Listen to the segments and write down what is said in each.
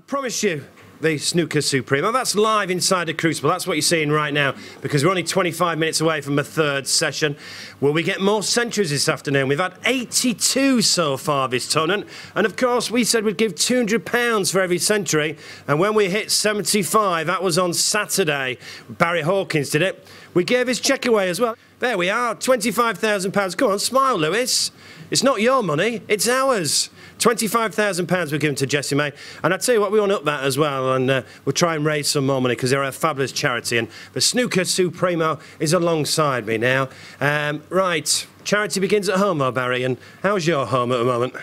Promise you the Snooker Supremo. That's live inside the Crucible. That's what you're seeing right now, because we're only 25 minutes away from the third session. Will we get more centuries this afternoon? We've had 82 so far this tournament, and of course we said we'd give £200 for every century, and when we hit 75, that was on Saturday, Barry Hawkins did it, we gave his cheque away as well. There we are, £25,000. Go on, smile, Lewis. It's not your money, it's ours. £25,000 we're giving to Jessie May, and I tell you what, we want to up that as well, and we'll try and raise some more money because they're a fabulous charity, and the Snooker Supremo is alongside me now. Right, charity begins at home though, Barry, and how's your home at the moment?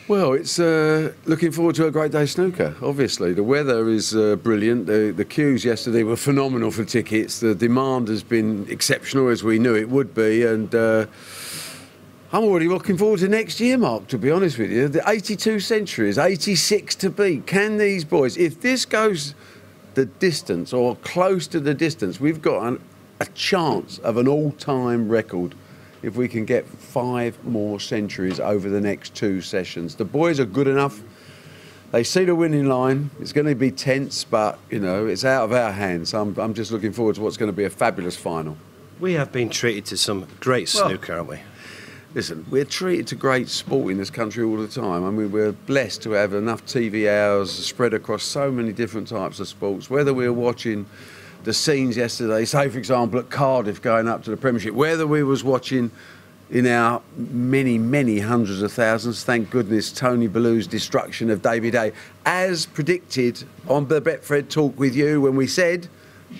Well, it's looking forward to a great day snooker, obviously. The weather is brilliant. The queues yesterday were phenomenal for tickets. The demand has been exceptional, as we knew it would be, and I'm already looking forward to next year, Mark, to be honest with you. The 82 centuries, 86 to beat. Can these boys, if this goes the distance or close to the distance, we've got a chance of an all-time record if we can get 5 more centuries over the next 2 sessions. The boys are good enough. They see the winning line. It's going to be tense, but, you know, it's out of our hands. I'm just looking forward to what's going to be a fabulous final. We have been treated to some great snooker, aren't we? Listen, we're treated to great sport in this country all the time. I mean, we're blessed to have enough TV hours spread across so many different types of sports. Whether we're watching the scenes yesterday, say, for example, at Cardiff going up to the Premiership, whether we was watching in our many, many hundreds of thousands, thank goodness, Tony Bellew's destruction of David A, as predicted on the Betfred talk with you when we said,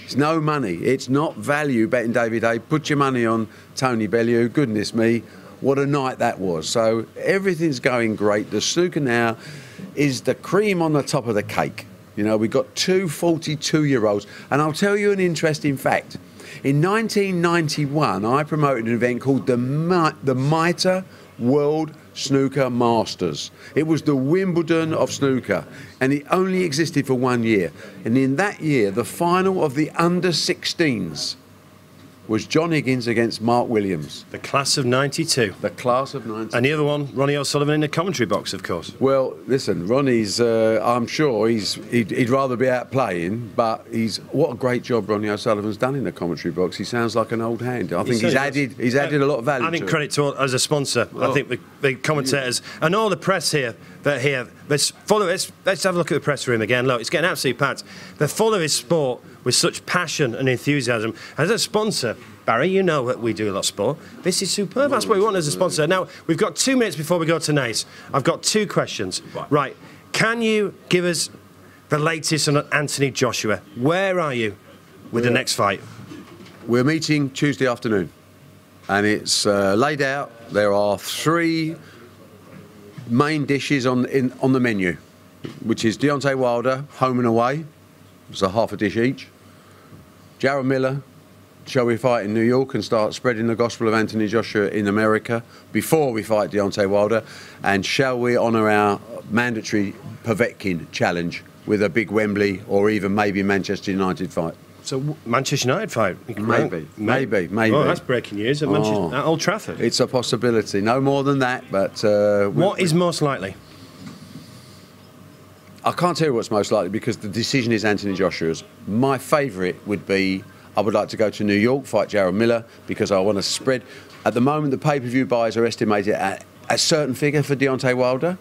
it's no money, it's not value betting David A. Put your money on Tony Bellew. Goodness me, what a night that was. So everything's going great. The snooker now is the cream on the top of the cake. You know, we've got 2 42-year-olds. And I'll tell you an interesting fact. In 1991, I promoted an event called the Mitre World Snooker Masters. It was the Wimbledon of snooker, and it only existed for 1 year. And in that year, the final of the under-16s was John Higgins against Mark Williams. The class of 92. The class of 92. And the other one, Ronnie O'Sullivan in the commentary box, of course. Well, listen, Ronnie's, I'm sure he'd rather be out playing, but what a great job Ronnie O'Sullivan's done in the commentary box. He sounds like an old hand. I think he's added a lot of value to it. I think credit to as a sponsor. Oh. I think the commentators and all the press here, let's have a look at the press room again. Look, it's getting absolutely packed. They're full of his sport with such passion and enthusiasm. As a sponsor, Barry, you know that we do a lot of sport. This is superb. That's what we want as a sponsor. Now, we've got 2 minutes before we go to Nace. I've got 2 questions. Right. Can you give us the latest on Anthony Joshua? Where are you with the next fight? We're meeting Tuesday afternoon, and it's laid out. There are 3 main dishes on the menu, which is Deontay Wilder, home and away. It's a half a dish each. Jarrell Miller, shall we fight in New York and start spreading the gospel of Anthony Joshua in America before we fight Deontay Wilder? And shall we honour our mandatory Povetkin challenge with a big Wembley or even maybe Manchester United fight? So Manchester United fight? Maybe. Oh, that's breaking news at Old Trafford. It's a possibility. No more than that, but... what is most likely? I can't tell you what's most likely because the decision is Anthony Joshua's. My favourite would be, I would like to go to New York, fight Jarrell Miller, because I want to spread. At the moment, the pay-per-view buys are estimated at a certain figure for Deontay Wilder.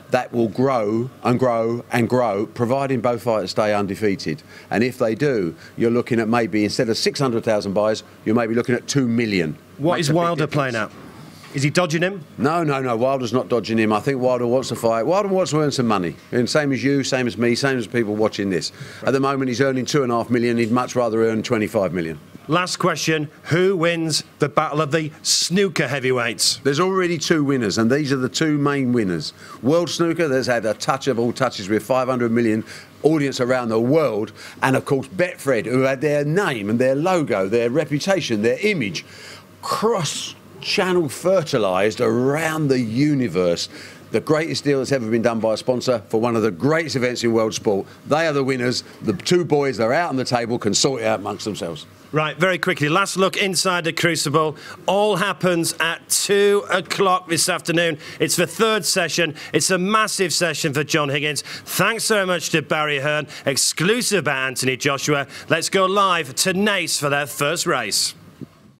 That will grow and grow and grow, providing both fighters stay undefeated. And if they do, you're looking at maybe, instead of 600,000 buys, you may be looking at 2 million. What is Wilder playing at? Is he dodging him? No. Wilder's not dodging him. I think Wilder wants to fight. Wilder wants to earn some money. And same as you, same as me, same as people watching this. At the moment, he's earning 2.5 million. He'd much rather earn 25 million. Last question. Who wins the battle of the snooker heavyweights? There's already 2 winners, and these are the 2 main winners. World Snooker, that's had a touch of all touches with 500 million audience around the world. And, of course, Betfred, who had their name and their logo, their reputation, their image, channel fertilised around the universe. the greatest deal that's ever been done by a sponsor for one of the greatest events in world sport. They are the winners. The two boys that are out on the table can sort it out amongst themselves. Right, very quickly, last look inside the Crucible. All happens at 2 o'clock this afternoon. It's the third session. It's a massive session for John Higgins. Thanks so much to Barry Hearn, exclusive by Anthony Joshua. Let's go live to Naas for their first race.